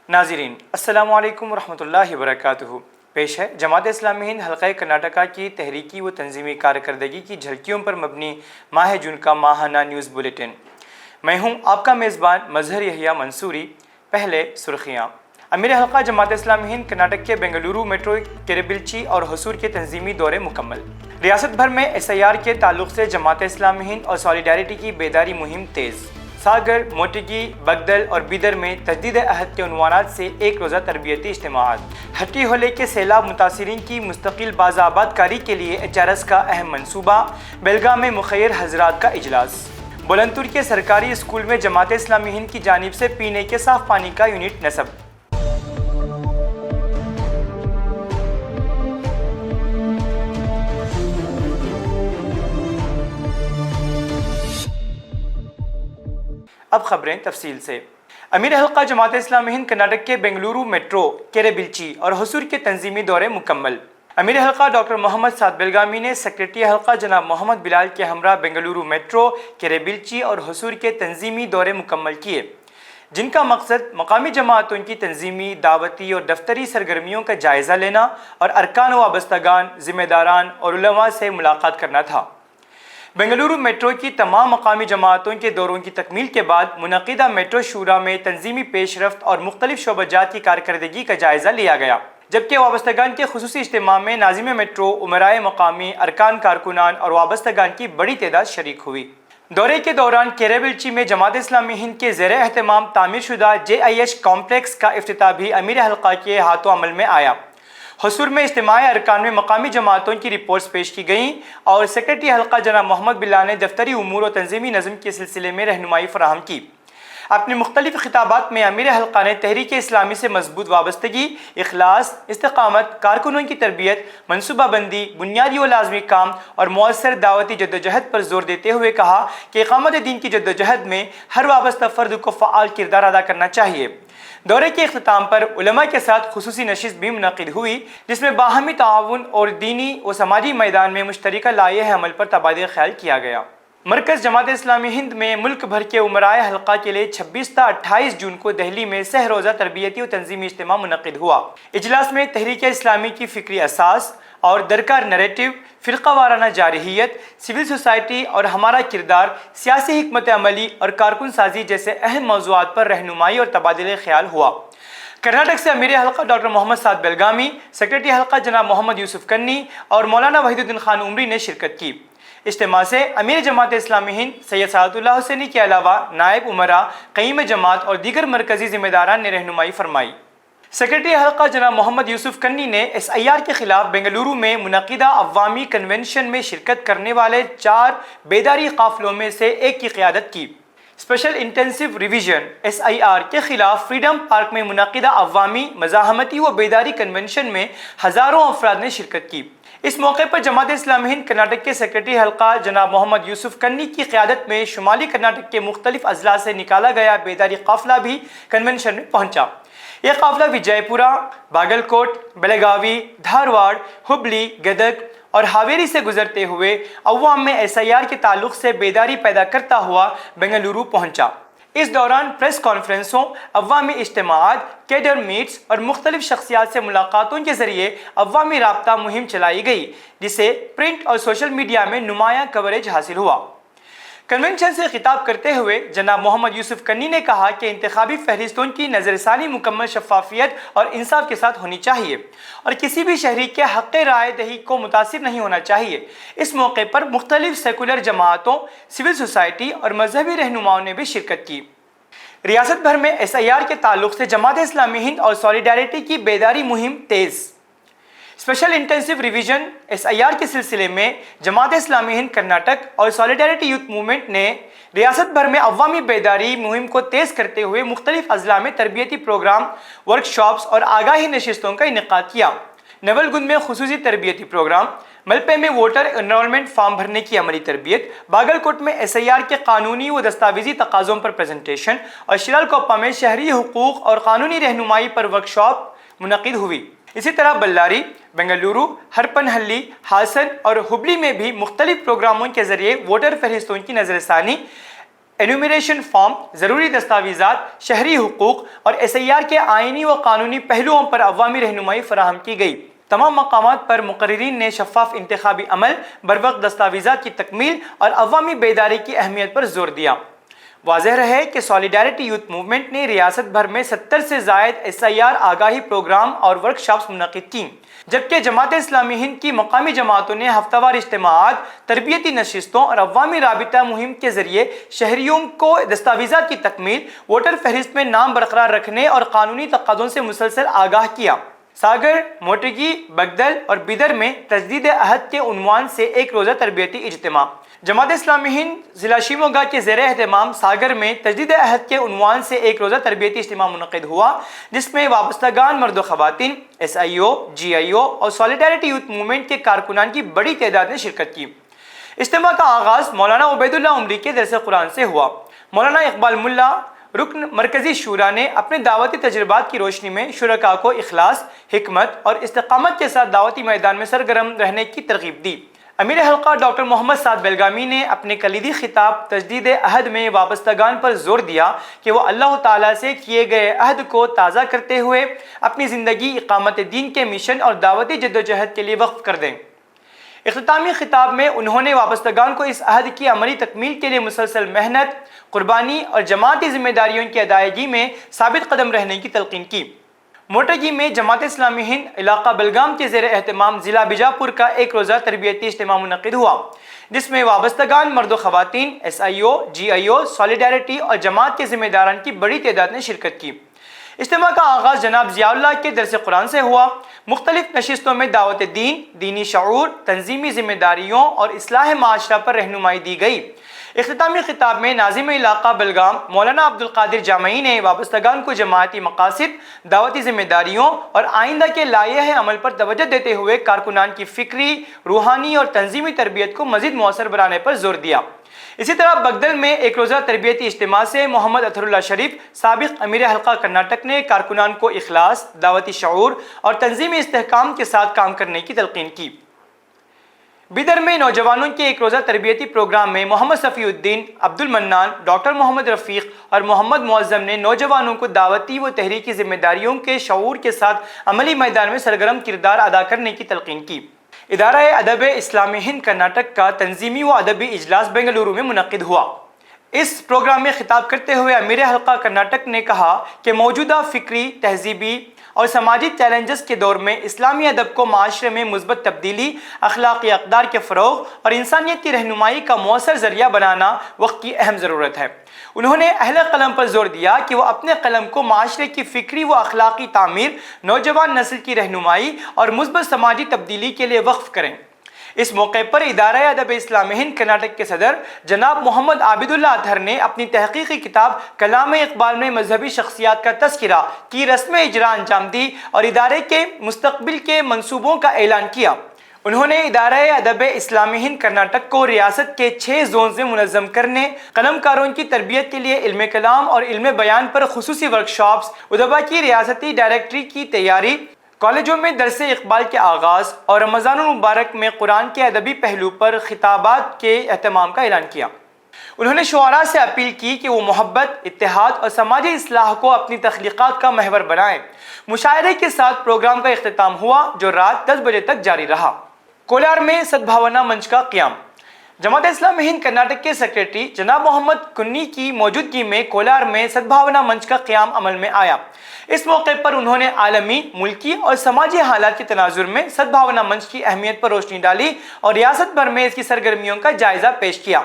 ناظرین السلام علیکم ورحمۃ اللہ وبرکاتہ۔ پیش ہے جماعت اسلامی ہند حلقہ کرناٹکا کی تحریکی و تنظیمی کارکردگی کی جھلکیوں پر مبنی ماہ جون کا ماہانہ نیوز بلیٹن۔ میں ہوں آپ کا میزبان مظہر یحییٰ منصوری۔ پہلے سرخیاں۔ امیر حلقہ جماعت اسلامی ہند کرناٹک کے بنگلورو میٹرو کیریبلچی اور حصور کے تنظیمی دورے مکمل۔ ریاست بھر میں SIR کے تعلق سے جماعت اسلامی ہند اور سالیڈیرٹی کی بیداری مہم تیز۔ ساگر، موٹگی، بگدل اور بیدر میں تجدید عہد کے عنوانات سے ایک روزہ تربیتی اجتماعات۔ ہٹی ہولے کے سیلاب متاثرین کی مستقل بازآباد کاری کے لیے HRS کا اہم منصوبہ۔ بیلگام میں مخیر حضرات کا اجلاس۔ بلندپور کے سرکاری اسکول میں جماعت اسلامی ہند کی جانب سے پینے کے صاف پانی کا یونٹ نصب۔ اب خبریں تفصیل سے۔ امیر حلقہ جماعت اسلامی ہند کرناٹک کے بنگلورو میٹرو کیریبلچی اور حصور کے تنظیمی دورے مکمل۔ امیر حلقہ ڈاکٹر محمد سعد بیلگامی نے سیکریٹری حلقہ جناب محمد بلال کے ہمراہ بنگلورو میٹرو کیریبلچی اور حصور کے تنظیمی دورے مکمل کیے، جن کا مقصد مقامی جماعتوں کی تنظیمی، دعوتی اور دفتری سرگرمیوں کا جائزہ لینا اور ارکان و وابستگان، ذمہ داران اور علماء سے ملاقات کرنا تھا۔ بنگلورو میٹرو کی تمام مقامی جماعتوں کے دوروں کی تکمیل کے بعد منعقدہ میٹرو شورا میں تنظیمی پیش رفت اور مختلف شعبہ جات کی کارکردگی کا جائزہ لیا گیا، جبکہ وابستگان کے خصوصی اجتماع میں ناظم میٹرو، امرائے مقامی، ارکان کارکنان اور وابستگان کی بڑی تعداد شریک ہوئی۔ دورے کے دوران کیریبلچی میں جماعت اسلامی ہند کے زیر اہتمام تعمیر شدہ JIH کمپلیکس کا افتتاح بھی امیر حلقہ کے ہاتھوں عمل میں آیا۔ حصور میں اجتماع ارکان میں مقامی جماعتوں کی رپورٹس پیش کی گئیں اور سیکریٹری حلقہ جناب محمد بلال نے دفتری امور و تنظیمی نظم کے سلسلے میں رہنمائی فراہم کی۔ اپنے مختلف خطابات میں امیر حلقہ نے تحریک اسلامی سے مضبوط وابستگی، اخلاص، استقامت، کارکنوں کی تربیت، منصوبہ بندی، بنیادی و لازمی کام اور مؤثر دعوتی جدوجہد پر زور دیتے ہوئے کہا کہ اقامت دین کی جدوجہد میں ہر وابستہ فرد کو فعال کردار ادا کرنا چاہیے۔ دورے کے اختتام پر علماء کے ساتھ خصوصی نشست بھی منعقد ہوئی، جس میں باہمی تعاون اور دینی و سماجی میدان میں مشترکہ لائحہ عمل پر تبادلہ خیال کیا گیا۔ مرکز جماعت اسلامی ہند میں ملک بھر کے امرائے حلقہ کے لیے 26 تا 28 جون کو دہلی میں سہ روزہ تربیتی و تنظیمی اجتماع منعقد ہوا۔ اجلاس میں تحریک اسلامی کی فکری اساس اور درکار نیریٹو، فرقہ وارانہ جارحیت، سول سوسائٹی اور ہمارا کردار، سیاسی حکمت عملی اور کارکن سازی جیسے اہم موضوعات پر رہنمائی اور تبادلہ خیال ہوا۔ کرناٹک سے امیر حلقہ ڈاکٹر محمد سعد بیلگامی، سیکریٹری حلقہ جناب محمد یوسف کنی اور مولانا وحید الدین خان عمری نے شرکت کی۔ اجتماع سے امیر جماعت اسلامی ہند سید سعادت اللہ حسینی کے علاوہ نائب امراء، قیم جماعت اور دیگر مرکزی ذمہ داران نے رہنمائی فرمائی۔ سیکریٹری حلقہ جناب محمد یوسف کنی نے SIR کے خلاف بنگلورو میں منعقدہ عوامی کنونشن میں شرکت کرنے والے 4 بیداری قافلوں میں سے ایک کی قیادت کی۔ اسپیشل انٹینسیو ریویژن SIR کے خلاف فریڈم پارک میں منعقدہ عوامی، مزاحمتی و بیداری کنونشن میں ہزاروں افراد نے شرکت کی۔ اس موقع پر جماعت اسلامی ہند کرناٹک کے سیکریٹری حلقہ جناب محمد یوسف کنی کی قیادت میں شمالی کرناٹک کے مختلف اضلاع سے نکالا گیا بیداری قافلہ بھی کنونشن میں پہنچا۔ یہ قافلہ وجے پورہ، باگل کوٹ، بیلگاوی، دھارواڑ، ہبلی، گدگ اور ہاویری سے گزرتے ہوئے عوام میں SIR کے تعلق سے بیداری پیدا کرتا ہوا بنگلورو پہنچا۔ اس دوران پریس کانفرنسوں، عوامی اجتماعات، کیڈر میٹس اور مختلف شخصیات سے ملاقاتوں کے ذریعے عوامی رابطہ مہم چلائی گئی، جسے پرنٹ اور سوشل میڈیا میں نمایاں کوریج حاصل ہوا۔ کنونشن سے خطاب کرتے ہوئے جناب محمد یوسف کنی نے کہا کہ انتخابی فہرستوں کی نظر ثانی مکمل شفافیت اور انصاف کے ساتھ ہونی چاہیے اور کسی بھی شہری کے حق رائے دہی کو متاثر نہیں ہونا چاہیے۔ اس موقع پر مختلف سیکولر جماعتوں، سول سوسائٹی اور مذہبی رہنماؤں نے بھی شرکت کی۔ ریاست بھر میں SIR کے تعلق سے جماعت اسلامی ہند اور سالیڈیرٹی کی بیداری مہم تیز۔ اسپیشل انٹینسیو ریویژن SIR کے سلسلے میں جماعت اسلامی ہند کرناٹک اور سالیڈیرٹی یوتھ موومنٹ نے ریاست بھر میں عوامی بیداری مہم کو تیز کرتے ہوئے مختلف اضلاع میں تربیتی پروگرام، ورکشاپس اور آگاہی نشستوں کا انعقاد کیا۔ نول گند میں خصوصی تربیتی پروگرام، ملپے میں ووٹر انرولمنٹ فارم بھرنے کی عملی تربیت، باگل کوٹ میں SIR کے قانونی و دستاویزی تقاضوں پر پریزنٹیشن اور شرالکوپا میں شہری حقوق اور قانونی رہنمائی پر ورکشاپ منعقد ہوئی۔ اسی طرح بلاری، بنگلورو، ہرپنہلی، ہاسن اور ہبلی میں بھی مختلف پروگراموں کے ذریعے ووٹر فہرستوں کی نظر ثانی، انومریشن فارم، ضروری دستاویزات، شہری حقوق اور SIR کے آئینی و قانونی پہلوؤں پر عوامی رہنمائی فراہم کی گئی۔ تمام مقامات پر مقررین نے شفاف انتخابی عمل، بروقت دستاویزات کی تکمیل اور عوامی بیداری کی اہمیت پر زور دیا۔ واضح رہے کہ سولیڈیرٹی یوتھ موومنٹ نے ریاست بھر میں 70 سے زائد SIR آگاہی پروگرام اور ورکشاپس منعقد کی، جبکہ جماعت اسلامی ہند کی مقامی جماعتوں نے ہفتہ وار اجتماعات، تربیتی نشستوں اور عوامی رابطہ مہم کے ذریعے شہریوں کو دستاویزات کی تکمیل، ووٹر فہرست میں نام برقرار رکھنے اور قانونی تقاضوں سے مسلسل آگاہ کیا۔ ساگر، موٹگی، بگدل اور بیدر میں تجدید عہد کے عنوان سے ایک روزہ تربیتی اجتماع۔ جماعت اسلامی ہند ضلع شیموگا کے زیر اہتمام ساگر میں تجدید عہد کے عنوان سے ایک روزہ تربیتی اجتماع منعقد ہوا، جس میں وابستگان مرد و خواتین، SIO، GIO اور سولیڈیرٹی یوتھ موومنٹ کے کارکنان کی بڑی تعداد نے شرکت کی۔ اجتماع کا آغاز مولانا عبید اللہ عمری کے درس قرآن سے ہوا۔ مولانا اقبال ملا، رکن مرکزی شورا نے اپنے دعوتی تجربات کی روشنی میں شرکاء کو اخلاص، حکمت اور استقامت کے ساتھ دعوتی میدان میں سرگرم رہنے کی ترغیب دی۔ امیر حلقہ ڈاکٹر محمد سعد بیلگامی نے اپنے کلیدی خطاب تجدید عہد میں وابستگان پر زور دیا کہ وہ اللہ تعالیٰ سے کیے گئے عہد کو تازہ کرتے ہوئے اپنی زندگی اقامت دین کے مشن اور دعوتی جدوجہد کے لیے وقف کر دیں۔ اختتامی خطاب میں انہوں نے وابستگان کو اس عہد کی عملی تکمیل کے لیے مسلسل محنت، قربانی اور جماعتی ذمہ داریوں کی ادائیگی میں ثابت قدم رہنے کی تلقین کی۔ موٹگی میں جماعت اسلامی ہند علاقہ بلگام کے زیر اہتمام ضلع بیجاپور کا ایک روزہ تربیتی اجتماع منعقد ہوا، جس میں وابستگان مرد و خواتین، SIO، GIO، سولیڈیرٹی اور جماعت کے ذمہ داران کی بڑی تعداد نے شرکت کی۔ اجتماع کا آغاز جناب ضیاء اللہ کے درس قرآن سے ہوا۔ مختلف نشستوں میں دعوت دین، دینی شعور، تنظیمی ذمہ داریوں اور اصلاح معاشرہ پر رہنمائی دی گئی۔ اختتامی خطاب میں ناظم علاقہ بلگام مولانا عبدالقادر جامعی نے وابستگان کو جماعتی مقاصد، دعوتی ذمہ داریوں اور آئندہ کے لائحہ عمل پر توجہ دیتے ہوئے کارکنان کی فکری، روحانی اور تنظیمی تربیت کو مزید مؤثر بنانے پر زور دیا۔ اسی طرح بگدل میں ایک روزہ تربیتی اجتماع سے محمد اطہر اللہ شریف، سابق امیر حلقہ کرناٹک نے کارکنان کو اخلاص، دعوتی شعور اور تنظیمی استحکام کے ساتھ کام کرنے کی تلقین کی۔ بیدر میں نوجوانوں کے ایک روزہ تربیتی پروگرام میں محمد صفی الدین، عبد المنان، ڈاکٹر محمد رفیق اور محمد معظم نے نوجوانوں کو دعوتی و تحریکی ذمہ داریوں کے شعور کے ساتھ عملی میدان میں سرگرم کردار ادا کرنے کی تلقین کی۔ ادارہ ادب اسلامی ہند کرناٹک کا تنظیمی و ادبی اجلاس بنگلورو میں منعقد ہوا۔ اس پروگرام میں خطاب کرتے ہوئے امیر حلقہ کرناٹک نے کہا کہ موجودہ فکری، تہذیبی اور سماجی چیلنجز کے دور میں اسلامی ادب کو معاشرے میں مثبت تبدیلی، اخلاقی اقدار کے فروغ اور انسانیت کی رہنمائی کا مؤثر ذریعہ بنانا وقت کی اہم ضرورت ہے۔ انہوں نے اہل قلم پر زور دیا کہ وہ اپنے قلم کو معاشرے کی فکری و اخلاقی تعمیر، نوجوان نسل کی رہنمائی اور مثبت سماجی تبدیلی کے لیے وقف کریں۔ اس موقع پر ادارہ ادب اسلامی ہند کرناٹک کے صدر جناب محمد عابد اللہ اطہر نے اپنی تحقیقی کتاب کلام اقبال میں مذہبی شخصیات کا تذکرہ کی رسم اجرا انجام دی اور ادارے کے مستقبل کے منصوبوں کا اعلان کیا۔ انہوں نے ادارہ ادب اسلامی ہند کرناٹک کو ریاست کے 6 زونز میں منظم کرنے، قلم کاروں کی تربیت کے لیے علم کلام اور علم بیان پر خصوصی ورکشاپس، ادبا کی ریاستی ڈائریکٹری کی تیاری، کالجوں میں درس اقبال کے آغاز اور رمضان المبارک میں قرآن کے ادبی پہلو پر خطابات کے اہتمام کا اعلان کیا۔ انہوں نے شعراء سے اپیل کی کہ وہ محبت، اتحاد اور سماجی اصلاح کو اپنی تخلیقات کا محور بنائیں۔ مشاعرے کے ساتھ پروگرام کا اختتام ہوا جو رات 10 بجے تک جاری رہا۔ کولار میں سدبھاونا منچ کا قیام۔ جماعت اسلامی ہند کرناٹک کے سیکریٹری جناب محمد کنی کی موجودگی میں کولار میں سدبھاونا منچ کا قیام عمل میں آیا۔ اس موقع پر انہوں نے عالمی، ملکی اور سماجی حالات کے تناظر میں سدبھاونا منچ کی اہمیت پر روشنی ڈالی اور ریاست بھر میں اس کی سرگرمیوں کا جائزہ پیش کیا۔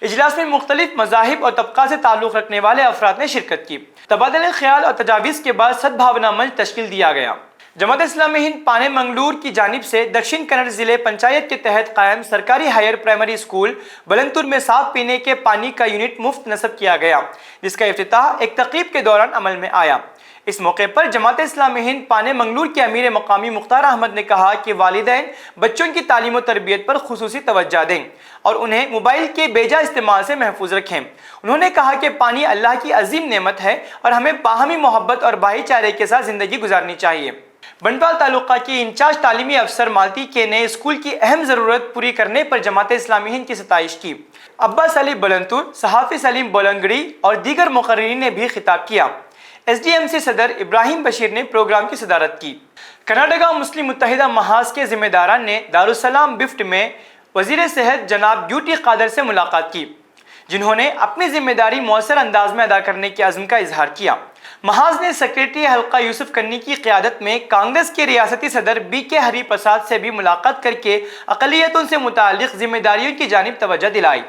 اجلاس میں مختلف مذاہب اور طبقات سے تعلق رکھنے والے افراد نے شرکت کی۔ تبادلہ خیال اور تجاویز کے بعد سدبھاونا منچ تشکیل دیا گیا۔ جماعت اسلامی ہند پانے منگلور کی جانب سے دکشن کنڑ ضلع پنچایت کے تحت قائم سرکاری ہائر پرائمری اسکول بلنتور میں صاف پینے کے پانی کا یونٹ مفت نصب کیا گیا، جس کا افتتاح ایک تقریب کے دوران عمل میں آیا۔ اس موقع پر جماعت اسلامی ہند پانے منگلور کے امیر مقامی مختار احمد نے کہا کہ والدین بچوں کی تعلیم و تربیت پر خصوصی توجہ دیں اور انہیں موبائل کے بیجا استعمال سے محفوظ رکھیں۔ انہوں نے کہا کہ پانی اللہ کی عظیم نعمت ہے اور ہمیں باہمی محبت اور بھائی چارے کے ساتھ زندگی گزارنی چاہیے۔ بنٹوال تعلقہ کی انچارج تعلیمی افسر مالتی کے نے اسکول کی اہم ضرورت پوری کرنے پر جماعت اسلامی ہند کی ستائش کی۔ عباس علی بلندپور، صحافی سلیم بولنگڑی اور دیگر مقررین نے بھی خطاب کیا۔ SDMC صدر ابراہیم بشیر نے پروگرام کی صدارت کی۔ کرناٹکا مسلم متحدہ محاذ کے ذمہ داران نے دارالسلام بفٹ میں وزیر صحت جناب UT قادر سے ملاقات کی، جنہوں نے اپنی ذمہ داری مؤثر انداز میں ادا کرنے کے عزم کا اظہار کیا۔ محاذ نے سیکریٹری حلقہ یوسف کنی کی قیادت میں کانگریس کے ریاستی صدر BK ہری پرساد سے بھی ملاقات کر کے اقلیتوں سے متعلق ذمہ داریوں کی جانب توجہ دلائی۔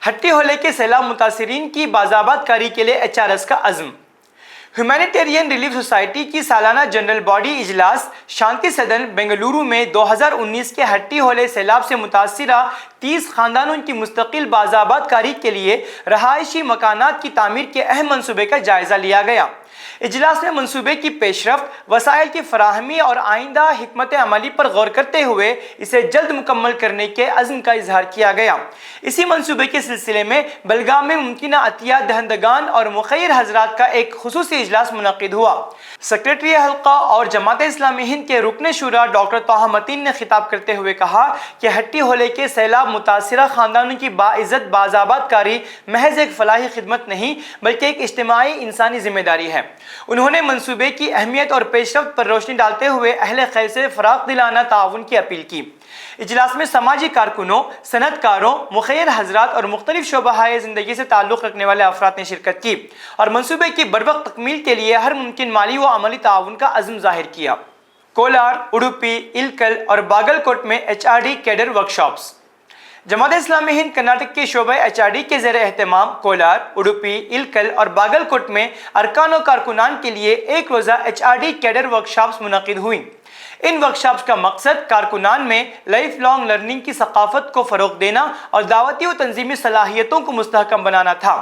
ہٹی ہولے کے سیلاب متاثرین کی بازآباد کاری کے لیے HRS کا عزم۔ ہیومینیٹیرین ریلیف سوسائٹی کی سالانہ جنرل باڈی اجلاس شانتی سدن بنگلورو میں 2019 کے ہٹی ہولے سیلاب سے متاثرہ 30 خاندانوں کی مستقل بازآباد کاری کے لیے رہائشی مکانات کی تعمیر کے اہم منصوبے کا جائزہ لیا گیا۔ اجلاس میں منصوبے کی پیش رفت، وسائل کی فراہمی اور آئندہ حکمت عملی پر غور کرتے ہوئے اسے جلد مکمل کرنے کے عزم کا اظہار کیا گیا۔ اسی منصوبے کے سلسلے میں بلگام میں ممکنہ عطیہ دہندگان اور مخیر حضرات کا ایک خصوصی اجلاس منعقد ہوا۔ سیکریٹری حلقہ اور جماعت اسلامی ہند کے رکن شورا ڈاکٹر طه متین نے خطاب کرتے ہوئے کہا کہ ہٹی ہولے کے سیلاب متاثرہ خاندانوں کی باعزت بازآباد کاری محض ایک فلاحی خدمت نہیں بلکہ ایک اجتماعی انسانی ذمہ داری ہے۔ انہوں نے منصوبے کی اہمیت اور پیش رفت پر روشنی ڈالتے ہوئے اہل خیر سے فراخ دلانہ تعاون کی اپیل کی۔ اجلاس میں سماجی کارکنوں، صنعت کاروں، مخیر حضرات اور مختلف شعبہ زندگی سے تعلق رکھنے والے افراد نے شرکت کی اور منصوبے کی بروقت تکمیل کے لیے ہر ممکن مالی و عملی تعاون کا عزم ظاہر کیا۔ کولار، اڈوپی، الکل اور باگل کوٹ میں HRD cadre workshops. Jamaat Islami Hind Karnataka کے شعبہ HRD کے زیر اہتمام کولار، اڈوپی، الکل اور باگل کوٹ میں ارکان و کارکنان کے لیے ایک روزہ HRD کیڈر ورکشاپس منعقد ہوئیں۔ ان ورکشاپس کا مقصد کارکنان میں لائف لانگ لرننگ کی ثقافت کو فروغ دینا اور دعوتی و تنظیمی صلاحیتوں کو مستحکم بنانا تھا۔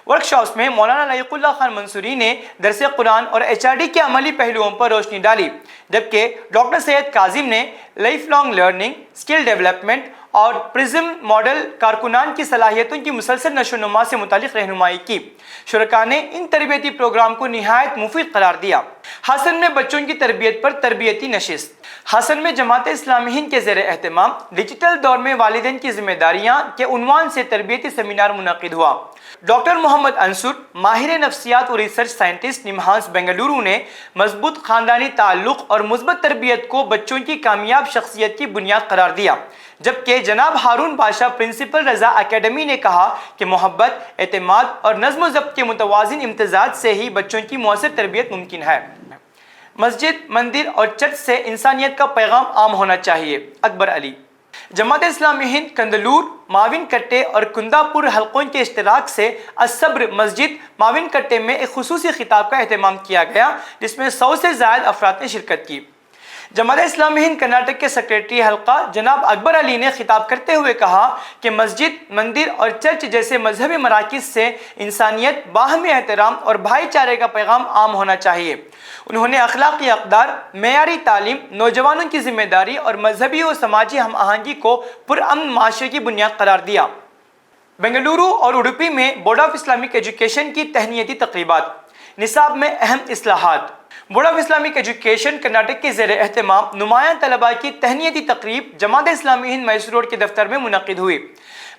ورکشاپس میں مولانا لائق اللہ خان منصوری نے درس قرآن اور HRD کے عملی پہلوؤں پر روشنی ڈالی، جبکہ ڈاکٹر سید کاظم نے life long learning, skill development اور پرزم ماڈل کارکنان کی صلاحیتوں کی مسلسل نشو و نما سے متعلق رہنمائی کی۔ شرکاء نے ان تربیتی پروگرام کو نہایت مفید قرار دیا۔ حسن میں بچوں کی تربیت پر تربیتی نشست۔ حسن میں جماعت اسلامی ہند کے زیر اہتمام ڈیجیٹل دور میں والدین کی ذمہ داریاں کے عنوان سے تربیتی سیمینار منعقد ہوا۔ ڈاکٹر محمد انصر، ماہر نفسیات و ریسرچ سائنٹسٹ، نمہانس بنگلورو نے مضبوط خاندانی تعلق اور مثبت تربیت کو بچوں کی کامیاب شخصیت کی بنیاد قرار دیا، جبکہ جناب ہارون بادشاہ پرنسپل رضا اکیڈمی نے کہا کہ محبت، اعتماد اور نظم و ضبط کے متوازن امتزاج سے ہی بچوں کی مؤثر تربیت ممکن ہے۔ مسجد، مندر اور چرچ سے انسانیت کا پیغام عام ہونا چاہیے۔ اکبر علی۔ جماعت اسلامی ہند کندلور، ماون کٹے اور کندہ پور حلقوں کے اشتراک سے الصبر مسجد ماون کٹے میں ایک خصوصی خطاب کا اہتمام کیا گیا، جس میں 100 سے زائد افراد نے شرکت کی۔ جماعت اسلامی ہند کرناٹک کے سیکریٹری حلقہ جناب اکبر علی نے خطاب کرتے ہوئے کہا کہ مسجد، مندر اور چرچ جیسے مذہبی مراکز سے انسانیت، باہمی احترام اور بھائی چارے کا پیغام عام ہونا چاہیے۔ انہوں نے اخلاقی اقدار، معیاری تعلیم، نوجوانوں کی ذمہ داری اور مذہبی و سماجی ہم آہنگی کو پرامن معاشرے کی بنیاد قرار دیا۔ بنگلورو اور اڈوپی میں بورڈ آف اسلامک ایجوکیشن کی تہنیتی تقریبات۔ نصاب میں اہم اصلاحات۔ Board of Islamic education Karnataka کے زیر اہتمام نمایاں طلباء کی تہنیتی تقریب جماعت اسلامی ہند میسور روڈ کے دفتر میں منعقد ہوئی۔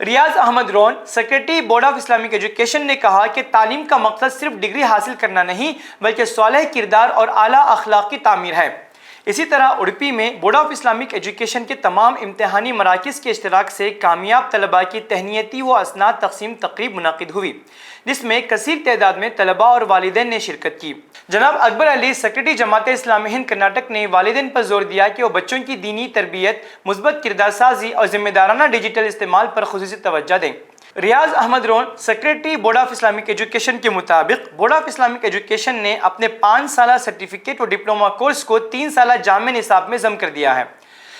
Riaz Ahmad Rone, secretary board of Islamic education نے کہا کہ تعلیم کا مقصد صرف ڈگری حاصل کرنا نہیں بلکہ صالح کردار اور اعلیٰ اخلاق کی تعمیر ہے۔ اسی طرح اڈوپی میں بورڈ آف اسلامک ایجوکیشن کے تمام امتحانی مراکز کے اشتراک سے کامیاب طلباء کی تہنیتی و اسناد تقسیم تقریب منعقد ہوئی، جس میں کثیر تعداد میں طلباء اور والدین نے شرکت کی۔ جناب اکبر علی، سیکریٹری جماعت اسلامی ہند کرناٹک نے والدین پر زور دیا کہ وہ بچوں کی دینی تربیت، مثبت کردار سازی اور ذمہ دارانہ ڈیجیٹل استعمال پر خصوصی توجہ دیں۔ Riaz Ahmad Rone, secretary board of Islamic education کے مطابق بورڈ آف اسلامک ایجوکیشن نے اپنے 5 سالہ سرٹیفکیٹ اور ڈپلومہ کورس کو 3 سالہ جامع نصاب میں ضم کر دیا ہے۔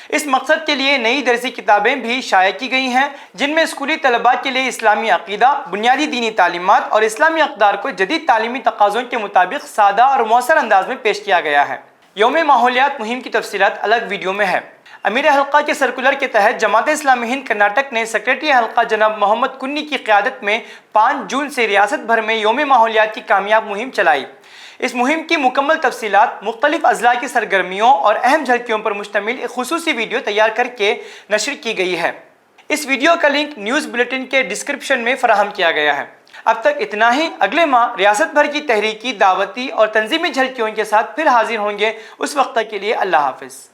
اس مقصد کے لیے نئی درسی کتابیں بھی شائع کی گئی ہیں، جن میں اسکولی طلباء کے لیے اسلامی عقیدہ، بنیادی دینی تعلیمات اور اسلامی اقدار کو جدید تعلیمی تقاضوں کے مطابق سادہ اور مؤثر انداز میں پیش کیا گیا ہے۔ یوم ماحولیات مہم کی تفصیلات الگ ویڈیو میں ہے۔ امیر حلقہ کے سرکولر کے تحت جماعت اسلامی ہند کرناٹک نے سیکریٹری حلقہ جناب محمد کنی کی قیادت میں 5 جون سے ریاست بھر میں یوم ماحولیات کی کامیاب مہم چلائی۔ اس مہم کی مکمل تفصیلات، مختلف اضلاع کی سرگرمیوں اور اہم جھلکیوں پر مشتمل ایک خصوصی ویڈیو تیار کر کے نشر کی گئی ہے۔ اس ویڈیو کا لنک نیوز بلیٹن کے ڈسکرپشن میں فراہم کیا گیا ہے۔ اب تک اتنا ہی۔ اگلے ماہ ریاست بھر کی تحریکی، دعوتی اور تنظیمی جھلکیوں کے ساتھ پھر حاضر ہوں گے۔ اس وقت تک کے لیے اللہ حافظ۔